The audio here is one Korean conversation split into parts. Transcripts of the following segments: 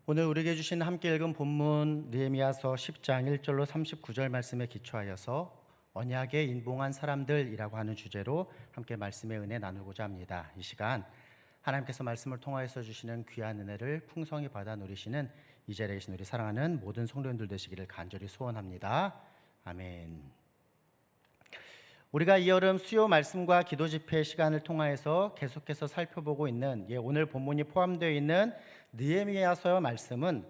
오늘 우리에게 주신 함께 읽은 본문 느헤미야서 10장 1절로 39절 말씀에 기초하여서 언약에 인봉한 사람들이라고 하는 주제로 함께 말씀의 은혜 나누고자 합니다. 이 시간 하나님께서 말씀을 통하여서 주시는 귀한 은혜를 풍성히 받아 누리시는 이 자리에 계신 우리 사랑하는 모든 성도님들 되시기를 간절히 소원합니다. 아멘. 우리가 이 여름 수요 말씀과 기도 집회 시간을 통하여서 계속해서 살펴보고 있는 오늘 본문이 포함되어 있는 느헤미야서 말씀은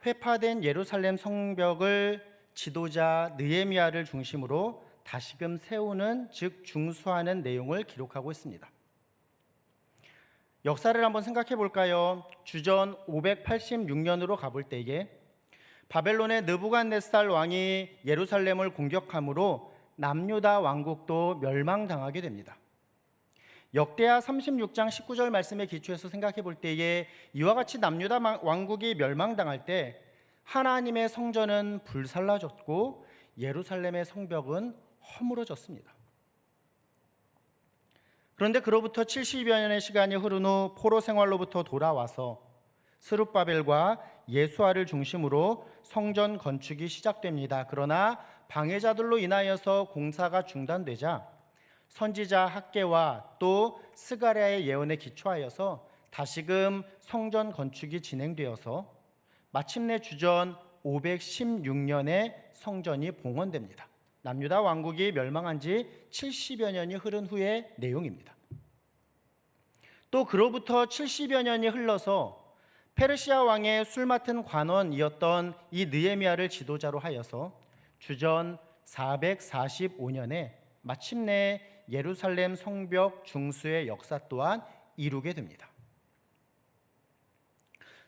회파된 예루살렘 성벽을 지도자 느헤미야를 중심으로 다시금 세우는 즉 중수하는 내용을 기록하고 있습니다. 역사를 한번 생각해 볼까요? 주전 586년으로 가볼 때에 바벨론의 느부갓네살 왕이 예루살렘을 공격함으로 남유다 왕국도 멸망당하게 됩니다. 역대하 36장 19절 말씀에 기초해서 생각해 볼 때에 이와 같이 남유다 왕국이 멸망당할 때 하나님의 성전은 불살라졌고 예루살렘의 성벽은 허물어졌습니다. 그런데 그로부터 70여 년의 시간이 흐른 후 포로 생활로부터 돌아와서 스룹바벨과 예수아를 중심으로 성전 건축이 시작됩니다. 그러나 방해자들로 인하여서 공사가 중단되자 선지자 학개와 또 스가랴의 예언에 기초하여서 다시금 성전 건축이 진행되어서 마침내 주전 516년에 성전이 봉헌됩니다. 남유다 왕국이 멸망한 지 70여 년이 흐른 후의 내용입니다. 또 그로부터 70여 년이 흘러서 페르시아 왕의 술 맡은 관원이었던 이 느헤미야를 지도자로 하여서 주전 445년에 마침내 예루살렘 성벽 중수의 역사 또한 이루게 됩니다.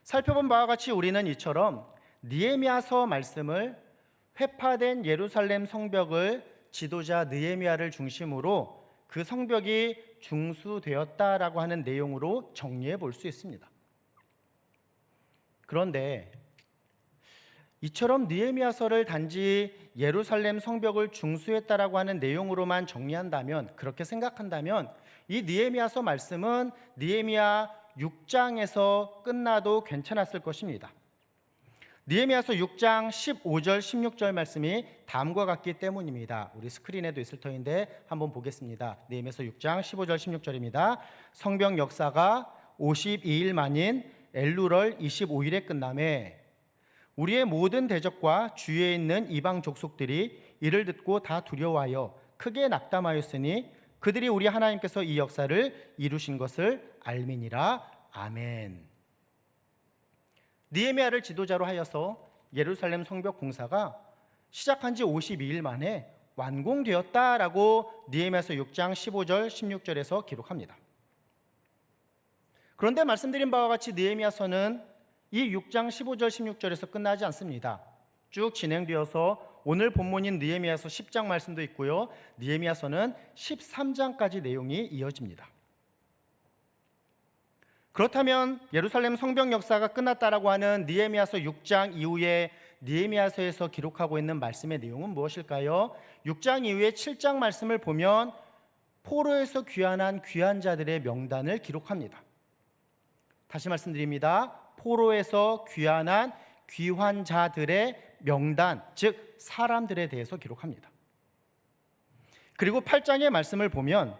살펴본 바와 같이 우리는 이처럼 느헤미야서 말씀을 회파된 예루살렘 성벽을 지도자 느헤미야를 중심으로 그 성벽이 중수되었다라고 하는 내용으로 정리해 볼 수 있습니다. 그런데 이처럼 느헤미야서를 단지 예루살렘 성벽을 중수했다라고 하는 내용으로만 정리한다면, 그렇게 생각한다면 이 느헤미야서 말씀은 느헤미야 6장에서 끝나도 괜찮았을 것입니다. 느헤미야서 6장 15절 16절 말씀이 다음과 같기 때문입니다. 우리 스크린에도 있을 터인데 한번 보겠습니다. 느헤미야서 6장 15절 16절입니다. 성벽 역사가 52일 만인 엘루럴 25일에 끝나매 우리의 모든 대적과 주위에 있는 이방 족속들이 이를 듣고 다 두려워하여 크게 낙담하였으니 그들이 우리 하나님께서 이 역사를 이루신 것을 알미니라. 아멘. 느헤미야를 지도자로 하여서 예루살렘 성벽 공사가 시작한 지 52일 만에 완공되었다라고 느헤미야서 6장 15절 16절에서 기록합니다. 그런데 말씀드린 바와 같이 느헤미야서는 이 6장 15절 16절에서 끝나지 않습니다. 쭉 진행되어서 오늘 본문인 느헤미야서 10장 말씀도 있고요, 느헤미야서는 13장까지 내용이 이어집니다. 그렇다면 예루살렘 성벽 역사가 끝났다라고 하는 느헤미야서 6장 이후에 느헤미야서에서 기록하고 있는 말씀의 내용은 무엇일까요? 6장 이후에 7장 말씀을 보면 포로에서 귀환한 귀한 자들의 명단을 기록합니다. 다시 말씀드립니다. 포로에서 귀환한 귀환자들의 명단, 즉 사람들에 대해서 기록합니다. 그리고 8장의 말씀을 보면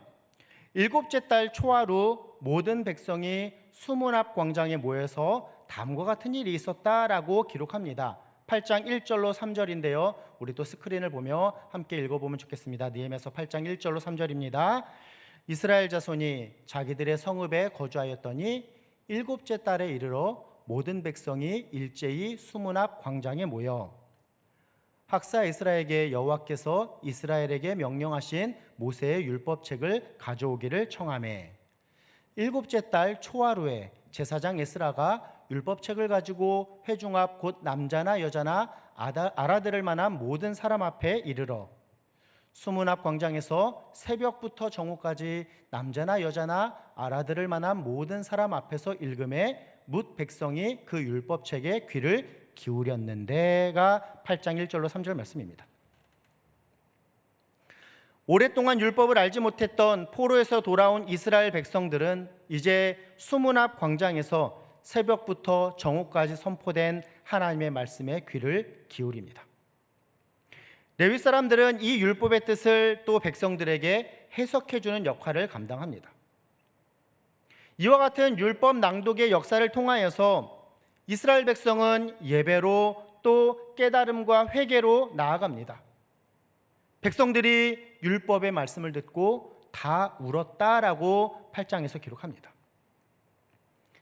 일곱째 달 초하루 모든 백성이 수문 앞 광장에 모여서 다음과 같은 일이 있었다라고 기록합니다. 8장 1절로 3절인데요. 우리 또 스크린을 보며 함께 읽어보면 좋겠습니다. 느헤미야서 8장 1절로 3절입니다. 이스라엘 자손이 자기들의 성읍에 거주하였더니 일곱째 달에 이르러 모든 백성이 일제히 수문 앞 광장에 모여 학사 에스라에게 여호와께서 이스라엘에게 명령하신 모세의 율법책을 가져오기를 청하매 일곱째 달 초하루에 제사장 에스라가 율법책을 가지고 회중 앞 곧 남자나 여자나 알아들을 만한 모든 사람 앞에 이르러 수문 앞 광장에서 새벽부터 정오까지 남자나 여자나 알아들을 만한 모든 사람 앞에서 읽음에 뭇 백성이 그 율법책에 귀를 기울였는데가 8장 1절로 3절 말씀입니다. 오랫동안 율법을 알지 못했던 포로에서 돌아온 이스라엘 백성들은 이제 수문 앞 광장에서 새벽부터 정오까지 선포된 하나님의 말씀에 귀를 기울입니다. 레위 사람들은 이 율법의 뜻을 또 백성들에게 해석해주는 역할을 감당합니다. 이와 같은 율법 낭독의 역사를 통하여서 이스라엘 백성은 예배로 또 깨달음과 회개로 나아갑니다. 백성들이 율법의 말씀을 듣고 다 울었다라고 8장에서 기록합니다.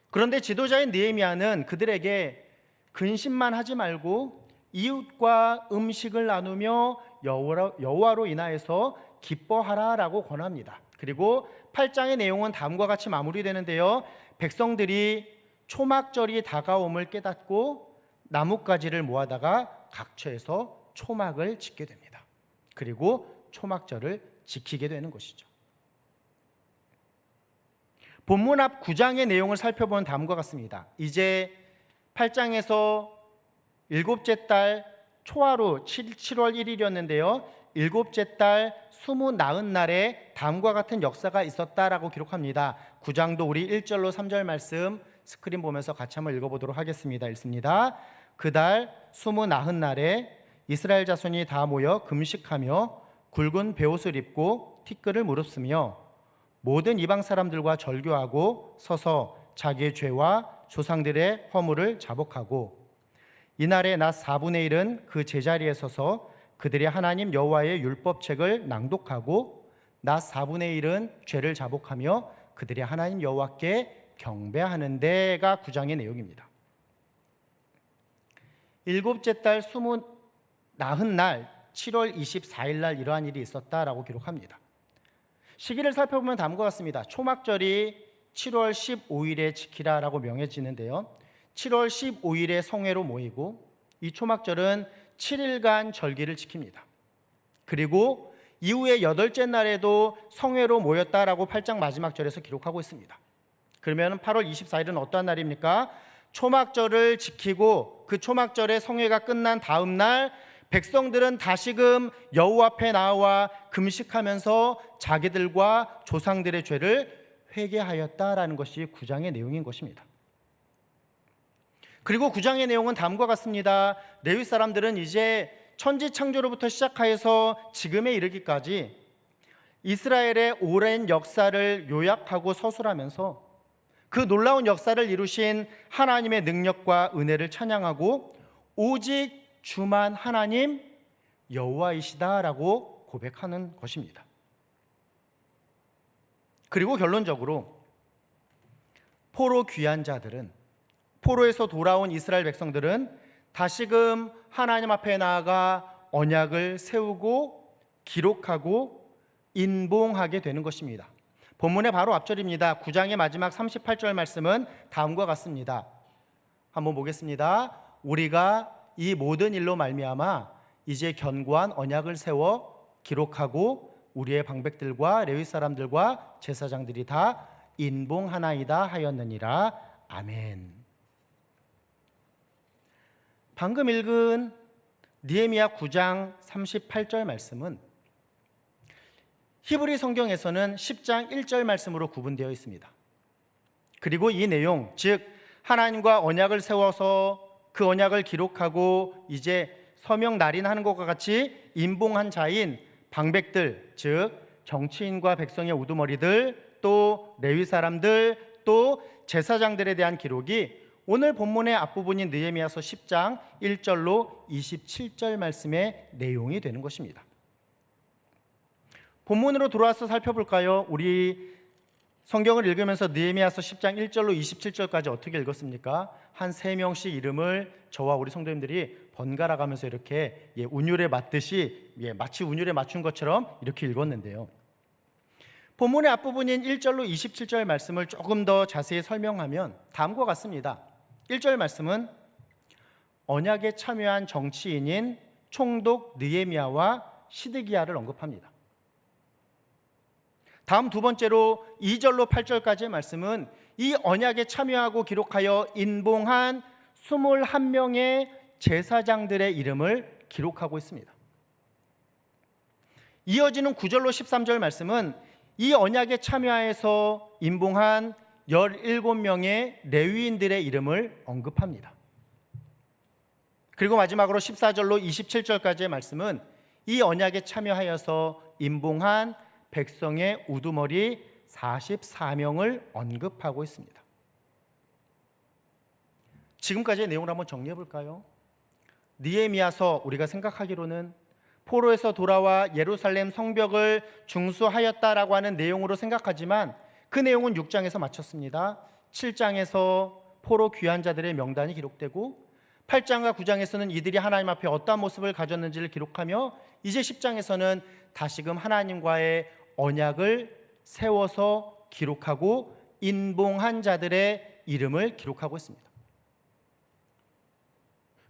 그런데 지도자인 느헤미야는 그들에게 근심만 하지 말고 이웃과 음식을 나누며 여호와로 인하여서 기뻐하라라고 권합니다. 그리고 8장의 내용은 다음과 같이 마무리되는데요. 백성들이 초막절이 다가옴을 깨닫고 나뭇가지를 모아다가 각처에서 초막을 짓게 됩니다. 그리고 초막절을 지키게 되는 것이죠. 본문 앞 9장의 내용을 살펴보면 다음과 같습니다. 이제 8장에서 일곱째 달 초하루 7월 1일이었는데요. 일곱째 달 수무 나은 날에 다음과 같은 역사가 있었다라고 기록합니다. 9장도 우리 1절로 3절 말씀 스크린 보면서 같이 한번 읽어보도록 하겠습니다. 읽습니다. 그달 수무 나은 날에 이스라엘 자손이 다 모여 금식하며 굵은 베옷을 입고 티끌을 무릅쓰며 모든 이방 사람들과 절교하고 서서 자기의 죄와 조상들의 허물을 자복하고 이날의 낮 4분의 1은 그 제자리에 서서 그들이 하나님 여호와의 율법책을 낭독하고 낮 4분의 1은 죄를 자복하며 그들이 하나님 여호와께 경배하는 데가 9장의 내용입니다. 일곱째 달 수무 나은 날 7월 24일 날 이러한 일이 있었다라고 기록합니다. 시기를 살펴보면 다음과 같습니다. 초막절이 7월 15일에 지키라라고 명해지는데요. 7월 15일에 성회로 모이고 이 초막절은 7일간 절기를 지킵니다. 그리고 이후에 8째 날에도 성회로 모였다라고 8장 마지막 절에서 기록하고 있습니다. 그러면 8월 24일은 어떠한 날입니까? 초막절을 지키고 그 초막절의 성회가 끝난 다음 날 백성들은 다시금 여호와 앞에 나와 금식하면서 자기들과 조상들의 죄를 회개하였다라는 것이 9장의 내용인 것입니다. 그리고 9장의 내용은 다음과 같습니다. 레위 사람들은 이제 천지창조로부터 시작하여서 지금에 이르기까지 이스라엘의 오랜 역사를 요약하고 서술하면서 그 놀라운 역사를 이루신 하나님의 능력과 은혜를 찬양하고 오직 주만 하나님 여호와이시다라고 고백하는 것입니다. 그리고 결론적으로 포로 귀한 자들은, 포로에서 돌아온 이스라엘 백성들은 다시금 하나님 앞에 나아가 언약을 세우고 기록하고 인봉하게 되는 것입니다. 본문의 바로 앞절입니다. 9장의 마지막 38절 말씀은 다음과 같습니다. 한번 보겠습니다. 우리가 이 모든 일로 말미암아 이제 견고한 언약을 세워 기록하고 우리의 방백들과 레위 사람들과 제사장들이 다 인봉하나이다 하였느니라. 아멘. 방금 읽은 느헤미야 9장 38절 말씀은 히브리 성경에서는 10장 1절 말씀으로 구분되어 있습니다. 그리고 이 내용, 즉 하나님과 언약을 세워서 그 언약을 기록하고 이제 서명 날인하는 것과 같이 인봉한 자인 방백들, 즉 정치인과 백성의 우두머리들, 또 레위 사람들, 또 제사장들에 대한 기록이 오늘 본문의 앞부분인 느헤미야서 10장 1절로 27절 말씀의 내용이 되는 것입니다. 본문으로 돌아와서 살펴볼까요? 우리 성경을 읽으면서 느헤미야서 10장 1절로 27절까지 어떻게 읽었습니까? 한 3명씩 이름을 저와 우리 성도님들이 번갈아 가면서 이렇게 운율에 맞듯이 마치 운율에 맞춘 것처럼 이렇게 읽었는데요. 본문의 앞부분인 1절로 27절 말씀을 조금 더 자세히 설명하면 다음과 같습니다. 1절 말씀은 언약에 참여한 정치인인 총독 느헤미야와 시드기야를 언급합니다. 다음 두 번째로 2절로 8절까지의 말씀은 이 언약에 참여하고 기록하여 인봉한 21명의 제사장들의 이름을 기록하고 있습니다. 이어지는 9절로 13절 말씀은 이 언약에 참여해서 인봉한 17명의 레위인들의 이름을 언급합니다. 그리고 마지막으로 14절로 27절까지의 말씀은 이 언약에 참여하여서 임봉한 백성의 우두머리 44명을 언급하고 있습니다. 지금까지의 내용을 한번 정리해 볼까요? 느헤미야서 우리가 생각하기로는 포로에서 돌아와 예루살렘 성벽을 중수하였다라고 하는 내용으로 생각하지만 그 내용은 6장에서 마쳤습니다. 7장에서 포로 귀환 자들의 명단이 기록되고 8장과 9장에서는 이들이 하나님 앞에 어떠한 모습을 가졌는지를 기록하며 이제 10장에서는 다시금 하나님과의 언약을 세워서 기록하고 인봉한 자들의 이름을 기록하고 있습니다.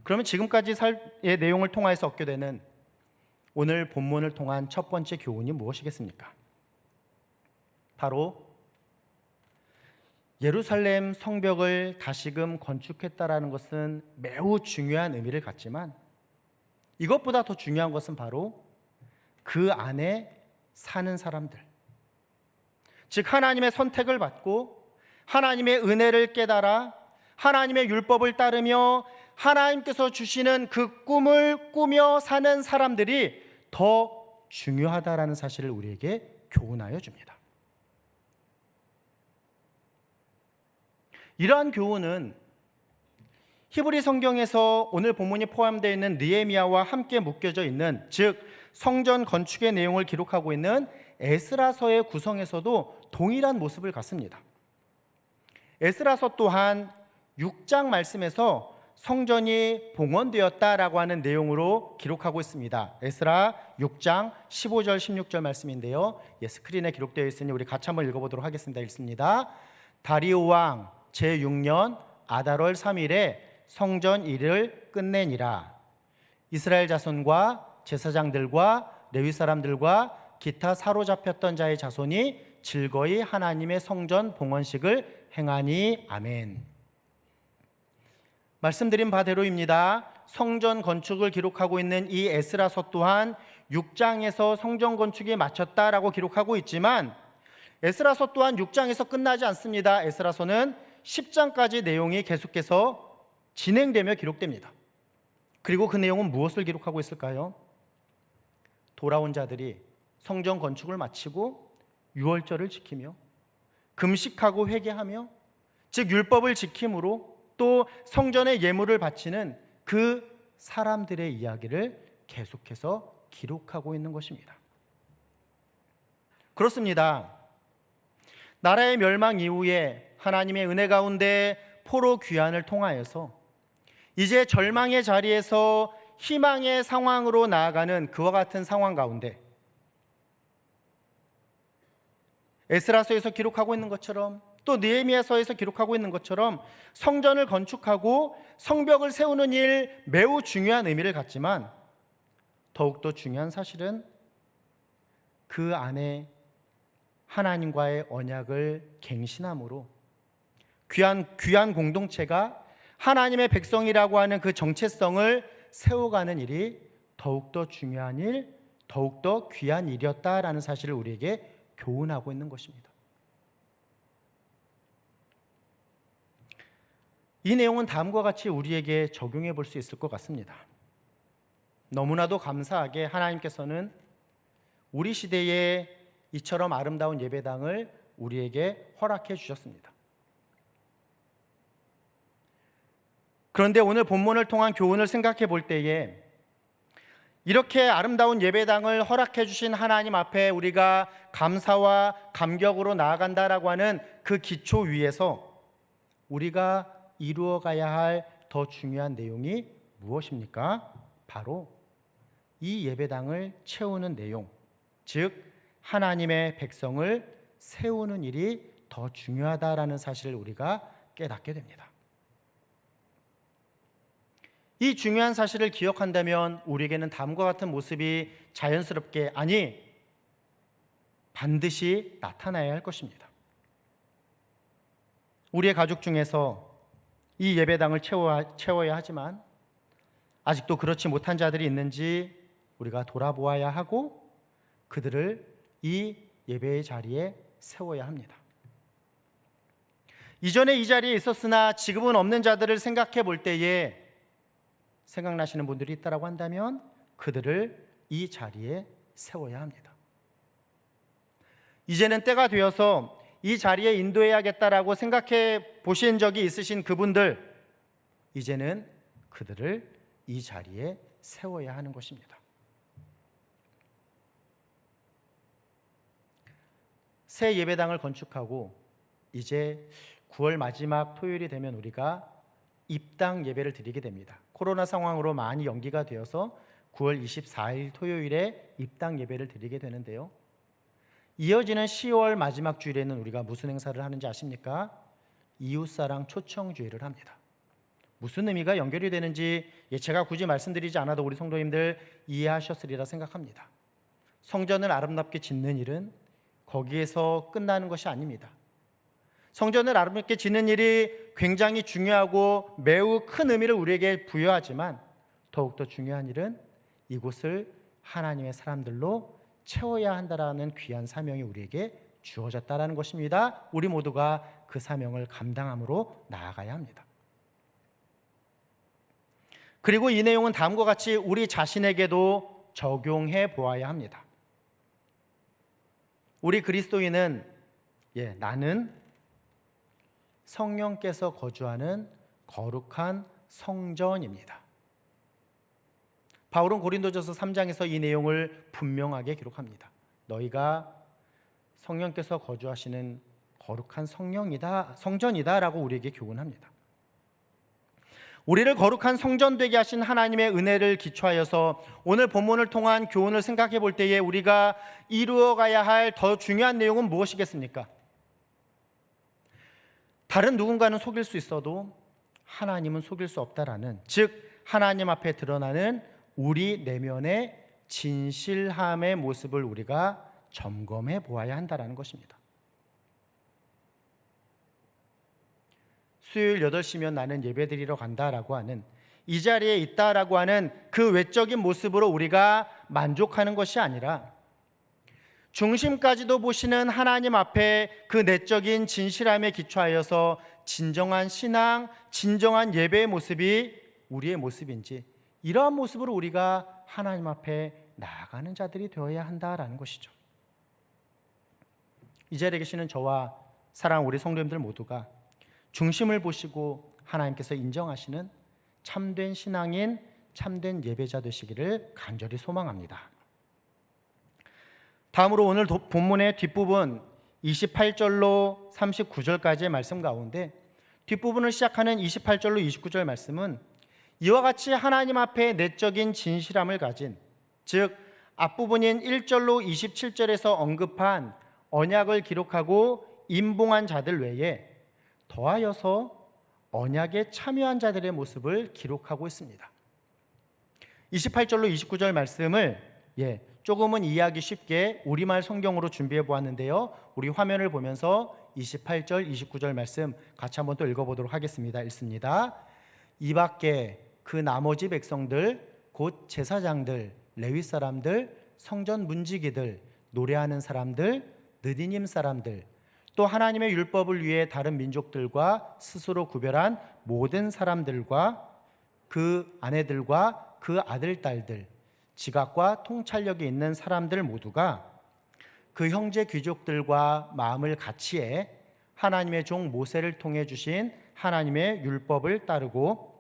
그러면 지금까지의 내용을 통하여서 얻게 되는 오늘 본문을 통한 첫 번째 교훈이 무엇이겠습니까? 바로 예루살렘 성벽을 다시금 건축했다라는 것은 매우 중요한 의미를 갖지만 이것보다 더 중요한 것은 바로 그 안에 사는 사람들, 즉 하나님의 선택을 받고 하나님의 은혜를 깨달아 하나님의 율법을 따르며 하나님께서 주시는 그 꿈을 꾸며 사는 사람들이 더 중요하다라는 사실을 우리에게 교훈하여 줍니다. 이러한 교훈은 히브리 성경에서 오늘 본문이 포함되어 있는 느헤미야와 함께 묶여져 있는, 즉 성전 건축의 내용을 기록하고 있는 에스라서의 구성에서도 동일한 모습을 갖습니다. 에스라서 또한 6장 말씀에서 성전이 봉헌되었다라고 하는 내용으로 기록하고 있습니다. 에스라 6장 15절 16절 말씀인데요, 스크린에 기록되어 있으니 우리 같이 한번 읽어보도록 하겠습니다. 읽습니다. 다리오 왕 제6년 아달월 3일에 성전 일을 끝내니라. 이스라엘 자손과 제사장들과 레위 사람들과 기타 사로잡혔던 자의 자손이 즐거이 하나님의 성전 봉헌식을 행하니. 아멘. 말씀드린 바대로입니다. 성전 건축을 기록하고 있는 이 에스라서 또한 6장에서 성전 건축이 마쳤다라고 기록하고 있지만 에스라서 또한 6장에서 끝나지 않습니다. 에스라서는 10장까지 내용이 계속해서 진행되며 기록됩니다. 그리고 그 내용은 무엇을 기록하고 있을까요? 돌아온 자들이 성전 건축을 마치고 유월절을 지키며 금식하고 회개하며, 즉 율법을 지킴으로 또 성전의 예물을 바치는 그 사람들의 이야기를 계속해서 기록하고 있는 것입니다. 그렇습니다. 나라의 멸망 이후에 하나님의 은혜 가운데 포로 귀환을 통하여서 이제 절망의 자리에서 희망의 상황으로 나아가는 그와 같은 상황 가운데 에스라서에서 기록하고 있는 것처럼 또 느헤미야서에서 기록하고 있는 것처럼 성전을 건축하고 성벽을 세우는 일, 매우 중요한 의미를 갖지만 더욱더 중요한 사실은 그 안에 하나님과의 언약을 갱신함으로 귀한 공동체가 하나님의 백성이라고 하는 그 정체성을 세워가는 일이 더욱더 중요한 일, 더욱더 귀한 일이었다라는 사실을 우리에게 교훈하고 있는 것입니다. 이 내용은 다음과 같이 우리에게 적용해 볼 수 있을 것 같습니다. 너무나도 감사하게 하나님께서는 우리 시대에 이처럼 아름다운 예배당을 우리에게 허락해 주셨습니다. 그런데 오늘 본문을 통한 교훈을 생각해 볼 때에 이렇게 아름다운 예배당을 허락해 주신 하나님 앞에 우리가 감사와 감격으로 나아간다라고 하는 그 기초 위에서 우리가 이루어가야 할 더 중요한 내용이 무엇입니까? 바로 이 예배당을 채우는 내용, 즉 하나님의 백성을 세우는 일이 더 중요하다라는 사실을 우리가 깨닫게 됩니다. 이 중요한 사실을 기억한다면 우리에게는 다음과 같은 모습이 자연스럽게, 아니 반드시 나타나야 할 것입니다. 우리의 가족 중에서 이 예배당을 채워야 하지만 아직도 그렇지 못한 자들이 있는지 우리가 돌아보아야 하고 그들을 이 예배의 자리에 세워야 합니다. 이전에 이 자리에 있었으나 지금은 없는 자들을 생각해 볼 때에 생각나시는 분들이 있다라고 한다면 그들을 이 자리에 세워야 합니다. 이제는 때가 되어서 이 자리에 인도해야겠다라고 생각해 보신 적이 있으신 그분들, 이제는 그들을 이 자리에 세워야 하는 것입니다. 새 예배당을 건축하고 이제 9월 마지막 토요일이 되면 우리가 입당 예배를 드리게 됩니다. 코로나 상황으로 많이 연기가 되어서 9월 24일 토요일에 입당 예배를 드리게 되는데요. 이어지는 10월 마지막 주일에는 우리가 무슨 행사를 하는지 아십니까? 이웃사랑 초청주일을 합니다. 무슨 의미가 연결이 되는지 제가 굳이 말씀드리지 않아도 우리 성도님들 이해하셨으리라 생각합니다. 성전을 아름답게 짓는 일은 거기에서 끝나는 것이 아닙니다. 성전을 아름답게 짓는 일이 굉장히 중요하고 매우 큰 의미를 우리에게 부여하지만 더욱더 중요한 일은 이곳을 하나님의 사람들로 채워야 한다라는 귀한 사명이 우리에게 주어졌다라는 것입니다. 우리 모두가 그 사명을 감당함으로 나아가야 합니다. 그리고 이 내용은 다음과 같이 우리 자신에게도 적용해 보아야 합니다. 우리 그리스도인은 나는 성령께서 거주하는 거룩한 성전입니다. 바울은 고린도전서 3장에서 이 내용을 분명하게 기록합니다. 너희가 성령께서 거주하시는 거룩한 성전이다라고 우리에게 교훈합니다. 우리를 거룩한 성전 되게 하신 하나님의 은혜를 기초하여서 오늘 본문을 통한 교훈을 생각해 볼 때에 우리가 이루어가야 할 더 중요한 내용은 무엇이겠습니까? 다른 누군가는 속일 수 있어도 하나님은 속일 수 없다라는, 즉 하나님 앞에 드러나는 우리 내면의 진실함의 모습을 우리가 점검해 보아야 한다는 것입니다. 수요일 8시면 나는 예배드리러 간다라고 하는, 이 자리에 있다라고 하는 그 외적인 모습으로 우리가 만족하는 것이 아니라 중심까지도 보시는 하나님 앞에 그 내적인 진실함에 기초하여서 진정한 신앙, 진정한 예배의 모습이 우리의 모습인지, 이러한 모습으로 우리가 하나님 앞에 나아가는 자들이 되어야 한다라는 것이죠. 이 자리에 계시는 저와 사랑하는 우리 성도님들 모두가 중심을 보시고 하나님께서 인정하시는 참된 신앙인, 참된 예배자 되시기를 간절히 소망합니다. 다음으로 오늘 본문의 뒷부분 28절로 39절까지의 말씀 가운데 뒷부분을 시작하는 28절로 29절 말씀은 이와 같이 하나님 앞에 내적인 진실함을 가진, 즉 앞부분인 1절로 27절에서 언급한 언약을 기록하고 임봉한 자들 외에 더하여서 언약에 참여한 자들의 모습을 기록하고 있습니다. 28절로 29절 말씀을 조금은 이해하기 쉽게 우리말 성경으로 준비해 보았는데요. 우리 화면을 보면서 28절, 29절 말씀 같이 한번 또 읽어보도록 하겠습니다. 읽습니다. 이 밖에 그 나머지 백성들, 곧 제사장들, 레위 사람들, 성전 문지기들, 노래하는 사람들, 느디님 사람들, 또 하나님의 율법을 위해 다른 민족들과 스스로 구별한 모든 사람들과 그 아내들과 그 아들, 딸들, 지각과 통찰력이 있는 사람들 모두가 그 형제 귀족들과 마음을 같이해 하나님의 종 모세를 통해 주신 하나님의 율법을 따르고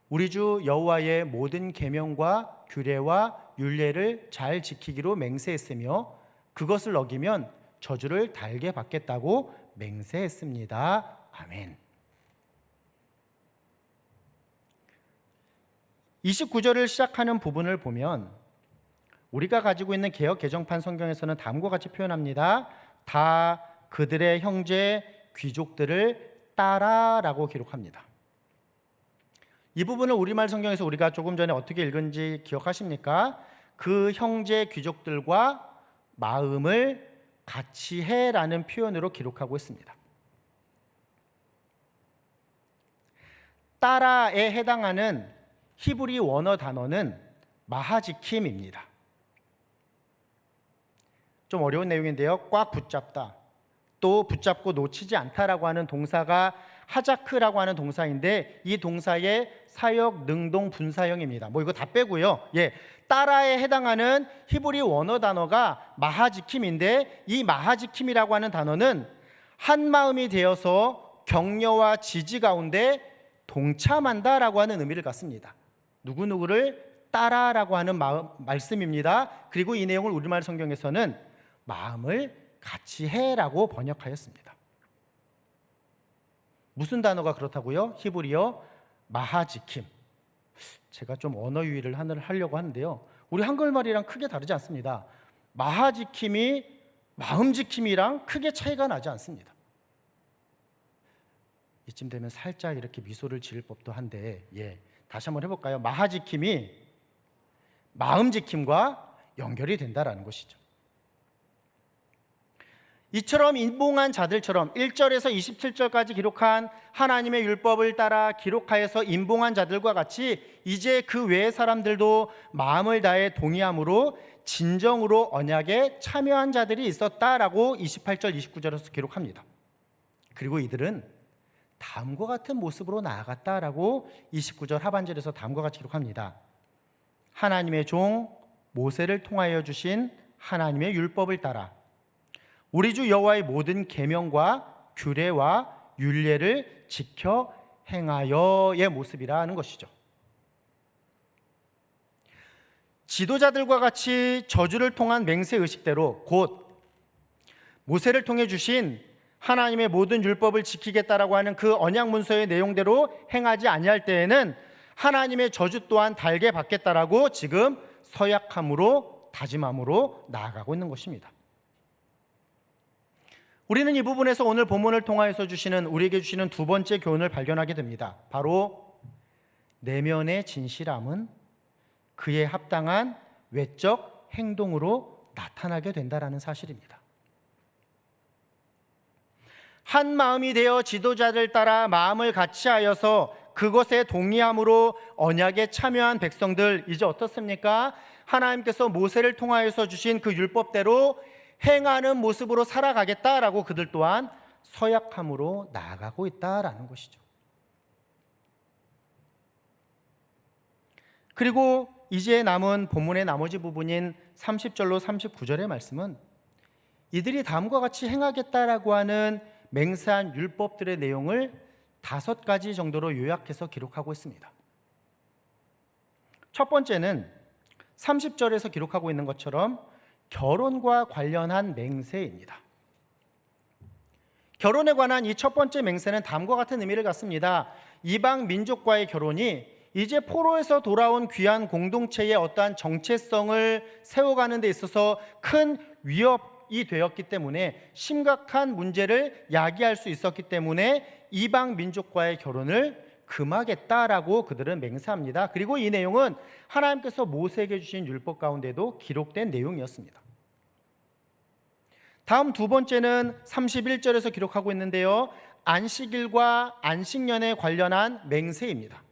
우리 주 여호와의 모든 계명과 규례와 율례를 잘 지키기로 맹세했으며 그것을 어기면 저주를 달게 받겠다고 맹세했습니다. 아멘. 29절을 시작하는 부분을 보면 우리가 가지고 있는 개역 개정판 성경에서는 다음과 같이 표현합니다. 다 그들의 형제 귀족들을 따라라고 기록합니다. 이 부분을 우리말 성경에서 우리가 조금 전에 어떻게 읽은지 기억하십니까? 그 형제 귀족들과 마음을 같이 해라는 표현으로 기록하고 있습니다. 따라에 해당하는 히브리 원어 단어는 마하지킴입니다. 좀 어려운 내용인데요. 꽉 붙잡다, 또 붙잡고 놓치지 않다라고 하는 동사가 하자크라고 하는 동사인데, 이 동사의 사역, 능동, 분사형입니다. 뭐 이거 다 빼고요. 따라에 해당하는 히브리 원어 단어가 마하지킴인데, 이 마하지킴이라고 하는 단어는 한 마음이 되어서 격려와 지지 가운데 동참한다라고 하는 의미를 갖습니다. 누구누구를 따라라고 하는 말씀입니다. 그리고 이 내용을 우리말 성경에서는 마음을 같이 해라고 번역하였습니다. 무슨 단어가 그렇다고요? 히브리어 마하지킴. 제가 좀 언어 유희를 하려고 하는데요, 우리 한글말이랑 크게 다르지 않습니다. 마하지킴이 마음지킴이랑 크게 차이가 나지 않습니다. 이쯤 되면 살짝 이렇게 미소를 지을 법도 한데, 다시 한번 해볼까요? 마하지킴이 마음지킴과 연결이 된다라는 것이죠. 이처럼 인봉한 자들처럼 1절에서 27절까지 기록한 하나님의 율법을 따라 기록하여서 인봉한 자들과 같이 이제 그 외의 사람들도 마음을 다해 동의함으로 진정으로 언약에 참여한 자들이 있었다라고 28절 29절에서 기록합니다. 그리고 이들은 다음과 같은 모습으로 나아갔다라고 29절 하반절에서 다음과 같이 기록합니다. 하나님의 종 모세를 통하여 주신 하나님의 율법을 따라 우리 주 여호와의 모든 계명과 규례와 율례를 지켜 행하여의 모습이라는 것이죠. 지도자들과 같이 저주를 통한 맹세 의식대로 곧 모세를 통해 주신 하나님의 모든 율법을 지키겠다라고 하는 그 언약 문서의 내용대로 행하지 아니할 때에는 하나님의 저주 또한 달게 받겠다라고 지금 서약함으로 다짐함으로 나아가고 있는 것입니다. 우리는 이 부분에서 오늘 본문을 통하여서 우리에게 주시는 두 번째 교훈을 발견하게 됩니다. 바로 내면의 진실함은 그에 합당한 외적 행동으로 나타나게 된다라는 사실입니다. 한 마음이 되어 지도자를 따라 마음을 같이하여서 그것에 동의함으로 언약에 참여한 백성들, 이제 어떻습니까? 하나님께서 모세를 통하여서 주신 그 율법대로 행하는 모습으로 살아가겠다라고 그들 또한 서약함으로 나아가고 있다라는 것이죠. 그리고 이제 남은 본문의 나머지 부분인 30절로 39절의 말씀은 이들이 다음과 같이 행하겠다라고 하는 맹세한 율법들의 내용을 5가지 정도로 요약해서 기록하고 있습니다. 첫 번째는 30절에서 기록하고 있는 것처럼 결혼과 관련한 맹세입니다. 결혼에 관한 이 첫 번째 맹세는 다음과 같은 의미를 갖습니다. 이방 민족과의 결혼이 이제 포로에서 돌아온 귀한 공동체의 어떠한 정체성을 세워가는 데 있어서 큰 위협이 되었기 때문에, 심각한 문제를 야기할 수 있었기 때문에 이방 민족과의 결혼을 금하겠다라고 그들은 맹세합니다. 그리고 이 내용은 하나님께서 모세에게 주신 율법 가운데도 기록된 내용이었습니다. 다음 두 번째는 31절에서 기록하고 있는데요, 안식일과 안식년에 관련한 맹세입니다.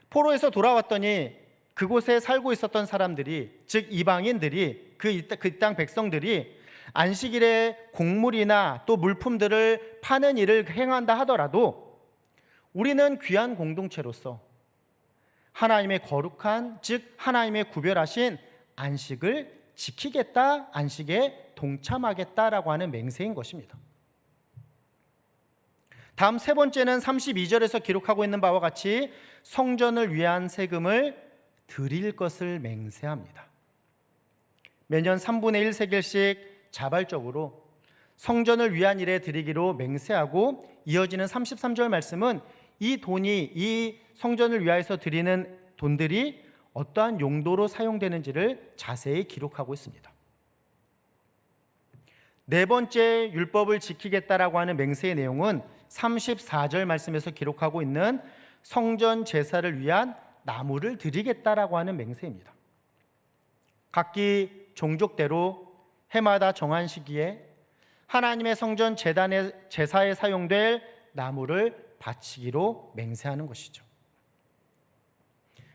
포로에서 돌아왔더니 그곳에 살고 있었던 사람들이, 즉 이방인들이, 그 땅 백성들이 안식일에 곡물이나 또 물품들을 파는 일을 행한다 하더라도 우리는 귀한 공동체로서 하나님의 거룩한, 즉 하나님의 구별하신 안식을 지키겠다, 안식에 동참하겠다라고 하는 맹세인 것입니다. 다음 세 번째는 32절에서 기록하고 있는 바와 같이 성전을 위한 세금을 드릴 것을 맹세합니다. 매년 3분의 1 세겔씩 자발적으로 성전을 위한 일에 드리기로 맹세하고, 이어지는 33절 말씀은 이 돈이, 이 성전을 위하여서 드리는 돈들이 어떠한 용도로 사용되는지를 자세히 기록하고 있습니다. 네 번째 율법을 지키겠다라고 하는 맹세의 내용은 34절 말씀에서 기록하고 있는 성전 제사를 위한 나무를 드리겠다라고 하는 맹세입니다. 각기 종족대로 해마다 정한 시기에 하나님의 성전 제단의 제사에 사용될 나무를 바치기로 맹세하는 것이죠.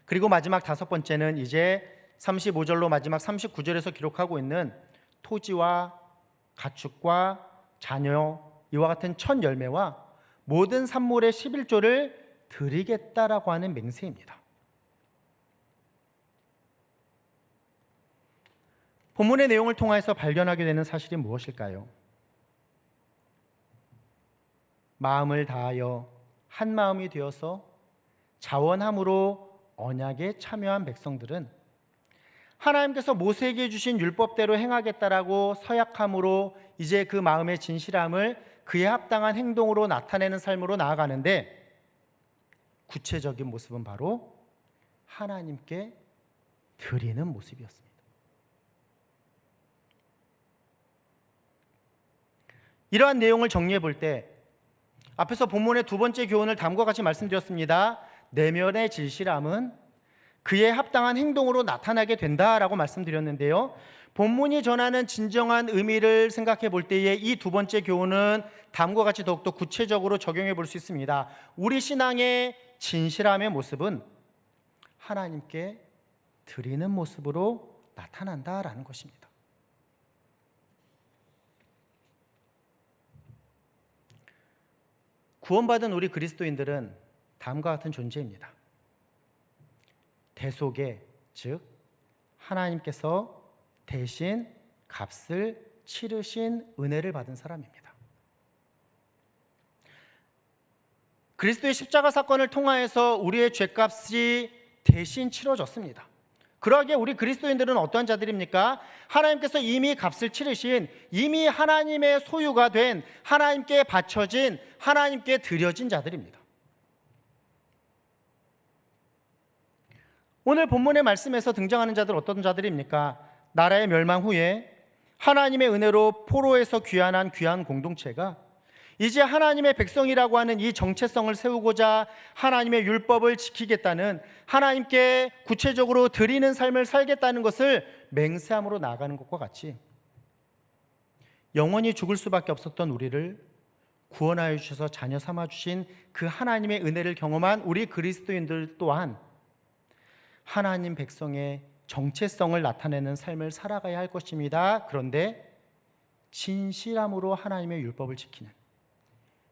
그리고 마지막 다섯 번째는 이제 35절로 마지막 39절에서 기록하고 있는 토지와 가축과 자녀, 이와 같은 첫 열매와 모든 산물의 11조를 드리겠다라고 하는 맹세입니다. 본문의 내용을 통해서 발견하게 되는 사실이 무엇일까요? 마음을 다하여 한 마음이 되어서 자원함으로 언약에 참여한 백성들은 하나님께서 모세에게 주신 율법대로 행하겠다라고 서약함으로 이제 그 마음의 진실함을 그에 합당한 행동으로 나타내는 삶으로 나아가는데, 구체적인 모습은 바로 하나님께 드리는 모습이었습니다. 이러한 내용을 정리해 볼 때 앞에서 본문의 두 번째 교훈을 다음과 같이 말씀드렸습니다. 내면의 진실함은 그에 합당한 행동으로 나타나게 된다라고 말씀드렸는데요, 본문이 전하는 진정한 의미를 생각해 볼 때에 이 두 번째 교훈은 다음과 같이 더욱더 구체적으로 적용해 볼 수 있습니다. 우리 신앙의 진실함의 모습은 하나님께 드리는 모습으로 나타난다라는 것입니다. 구원받은 우리 그리스도인들은 다음과 같은 존재입니다. 대속의, 즉 하나님께서 대신 값을 치르신 은혜를 받은 사람입니다. 그리스도의 십자가 사건을 통하여서 우리의 죄값이 대신 치러졌습니다. 그러기에 우리 그리스도인들은 어떠한 자들입니까? 하나님께서 이미 값을 치르신, 이미 하나님의 소유가 된, 하나님께 바쳐진, 하나님께 드려진 자들입니다. 오늘 본문의 말씀에서 등장하는 자들 어떤 자들입니까? 나라의 멸망 후에 하나님의 은혜로 포로에서 귀환한 귀한 공동체가 이제 하나님의 백성이라고 하는 이 정체성을 세우고자 하나님의 율법을 지키겠다는, 하나님께 구체적으로 드리는 삶을 살겠다는 것을 맹세함으로 나아가는 것과 같이, 영원히 죽을 수밖에 없었던 우리를 구원하여 주셔서 자녀 삼아 주신 그 하나님의 은혜를 경험한 우리 그리스도인들 또한 하나님 백성의 정체성을 나타내는 삶을 살아가야 할 것입니다. 그런데 진실함으로 하나님의 율법을 지키는,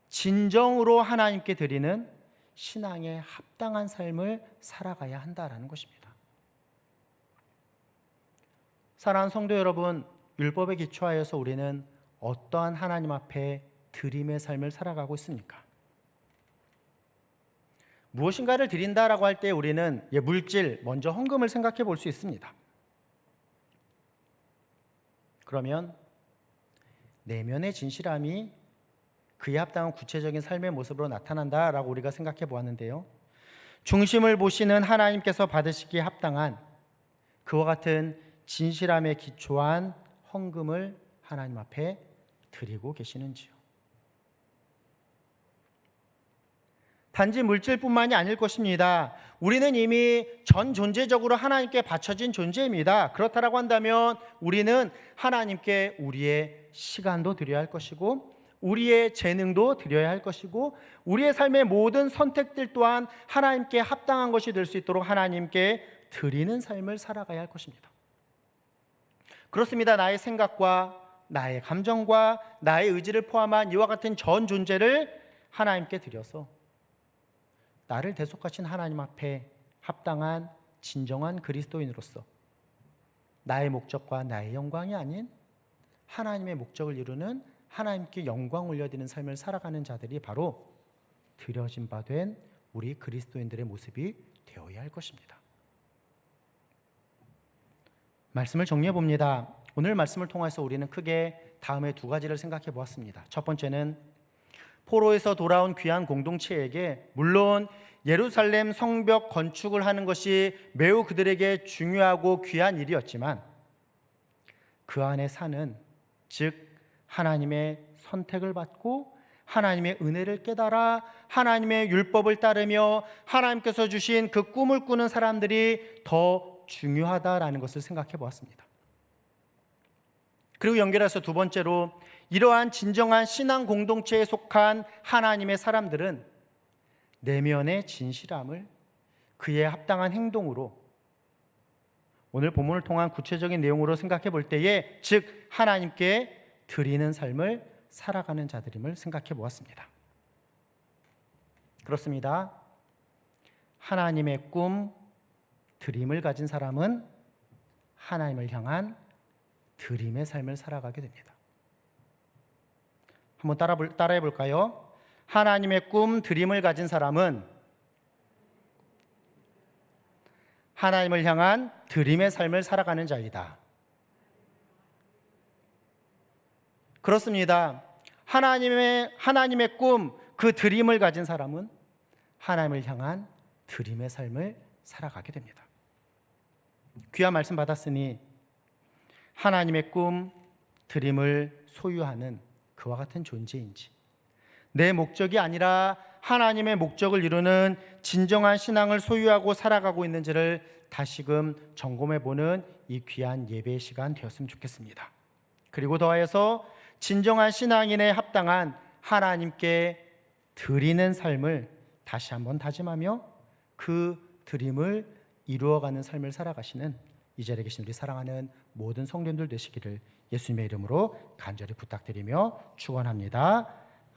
진정으로 하나님께 드리는 신앙에 합당한 삶을 살아가야 한다라는 것입니다. 사랑하는 성도 여러분, 율법에 기초하여서 우리는 어떠한 하나님 앞에 드림의 삶을 살아가고 있습니까? 무엇인가를 드린다라고 할 때 우리는 물질, 먼저 헌금을 생각해 볼 수 있습니다. 그러면 내면의 진실함이 그에 합당한 구체적인 삶의 모습으로 나타난다라고 우리가 생각해 보았는데요, 중심을 보시는 하나님께서 받으시기에 합당한 그와 같은 진실함에 기초한 헌금을 하나님 앞에 드리고 계시는지요? 단지 물질뿐만이 아닐 것입니다. 우리는 이미 전 존재적으로 하나님께 바쳐진 존재입니다. 그렇다라고 한다면 우리는 하나님께 우리의 시간도 드려야 할 것이고, 우리의 재능도 드려야 할 것이고, 우리의 삶의 모든 선택들 또한 하나님께 합당한 것이 될 수 있도록 하나님께 드리는 삶을 살아가야 할 것입니다. 그렇습니다. 나의 생각과 나의 감정과 나의 의지를 포함한 이와 같은 전 존재를 하나님께 드려서 나를 대속하신 하나님 앞에 합당한 진정한 그리스도인으로서 나의 목적과 나의 영광이 아닌 하나님의 목적을 이루는, 하나님께 영광 올려드리는 삶을 살아가는 자들이 바로 드려진 바 된 우리 그리스도인들의 모습이 되어야 할 것입니다. 말씀을 정리해 봅니다. 오늘 말씀을 통해서 우리는 크게 다음의 두 가지를 생각해 보았습니다. 첫 번째는 포로에서 돌아온 귀한 공동체에게 물론 예루살렘 성벽 건축을 하는 것이 매우 그들에게 중요하고 귀한 일이었지만, 그 안에 사는, 즉 하나님의 선택을 받고 하나님의 은혜를 깨달아 하나님의 율법을 따르며 하나님께서 주신 그 꿈을 꾸는 사람들이 더 중요하다라는 것을 생각해 보았습니다. 그리고 연결해서 두 번째로, 이러한 진정한 신앙 공동체에 속한 하나님의 사람들은 내면의 진실함을 그에 합당한 행동으로, 오늘 본문을 통한 구체적인 내용으로 생각해 볼 때에 즉 하나님께 드리는 삶을 살아가는 자들임을 생각해 보았습니다. 그렇습니다. 하나님의 꿈, 드림을 가진 사람은 하나님을 향한 드림의 삶을 살아가게 됩니다. 한번 따라해 볼까요? 하나님의 꿈, 드림을 가진 사람은 하나님을 향한 드림의 삶을 살아가는 자이다. 그렇습니다. 하나님의 꿈, 그 드림을 가진 사람은 하나님을 향한 드림의 삶을 살아가게 됩니다. 귀한 말씀 받았으니 하나님의 꿈, 드림을 소유하는 그와 같은 존재인지, 내 목적이 아니라 하나님의 목적을 이루는 진정한 신앙을 소유하고 살아가고 있는지를 다시금 점검해보는 이 귀한 예배의 시간 되었으면 좋겠습니다. 그리고 더하여서 진정한 신앙인에 합당한 하나님께 드리는 삶을 다시 한번 다짐하며 그 드림을 이루어가는 삶을 살아가시는 이 자리에 계신 우리 사랑하는 모든 성도님들 되시기를 예수님의 이름으로 간절히 부탁드리며 축원합니다.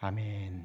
아멘.